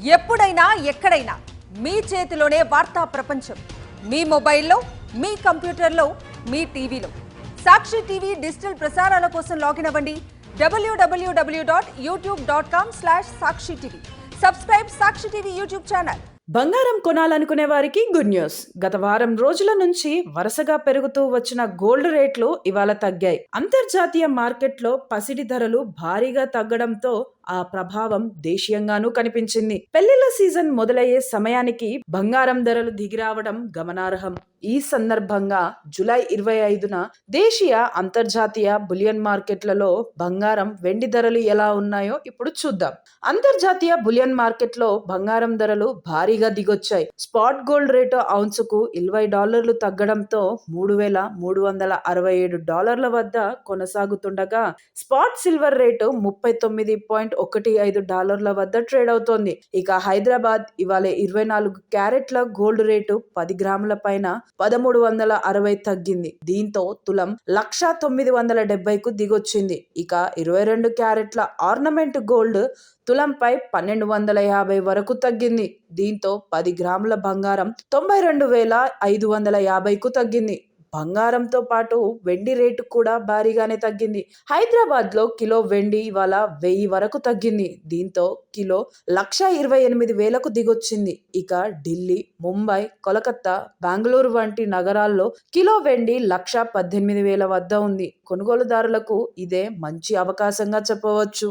ఎప్పుడైనా ఎక్కడైనా మీ చేతిలోనే వార్తా ప్రపంచం. మీ మొబైల్లో, మీ కంప్యూటర్లో, మీ టీవీలో. సాక్షి టీవీ డిజిటల్ ప్రసారాల కోసం లాగిన్ అవ్వండి www.youtube.com/సాక్షి టీవీ. సబ్స్క్రైబ్ సాక్షి టీవీ యూట్యూబ్ ఛానల్. బంగారం కొనాలనుకునే వారికి గుడ్ న్యూస్. గత వారం రోజుల నుంచి వరుసగా పెరుగుతూ వచ్చిన గోల్డ్ రేట్లు ఇవాళ తగ్గాయి. అంతర్జాతీయ మార్కెట్లో పసిడి ధరలు భారీగా తగ్గడంతో ఆ ప్రభావం దేశీయంగానూ కనిపించింది. పెళ్లిళ్ల సీజన్ మొదలయ్యే సమయానికి బంగారం ధరలు దిగిరావడం గమనార్హం. ఈ సందర్భంగా జూలై 25న దేశీయ అంతర్జాతీయ బులియన్ మార్కెట్లలో బంగారం, వెండి ధరలు ఎలా ఉన్నాయో ఇప్పుడు చూద్దాం. అంతర్జాతీయ బులియన్ మార్కెట్లో బంగారం ధరలు భారీగా దిగొచ్చాయి. స్పాట్ గోల్డ్ రేటు ఔన్సుకు $20 తగ్గడంతో $3,367 వద్ద కొనసాగుతుండగా, స్పాట్ సిల్వర్ రేటు $39.15 వద్ద ట్రేడ్ అవుతోంది. ఇక హైదరాబాద్ ఇవాళ 24 క్యారెట్ల గోల్డ్ రేటు 10 గ్రాముల పైన 1360 తగ్గింది. దీంతో తులం 1,970కు దిగొచ్చింది. ఇక 22 క్యారెట్ల ఆర్నమెంట్ గోల్డ్ తులంపై 1250 వరకు తగ్గింది. దీంతో 10 గ్రాముల బంగారం 92,550కు తగ్గింది. బంగారంతో పాటు వెండి రేటు కూడా భారీగానే తగ్గింది. హైదరాబాద్ లో కిలో వెండి ఇవాళ 1000 వరకు తగ్గింది. దీంతో కిలో 1,28,000కు దిగొచ్చింది. ఇక ఢిల్లీ, ముంబై, కోలకత్తా, బెంగళూరు వంటి నగరాల్లో కిలో వెండి 1,18,000 వద్ద ఉంది. కొనుగోలుదారులకు ఇదే మంచి అవకాశంగా చెప్పవచ్చు.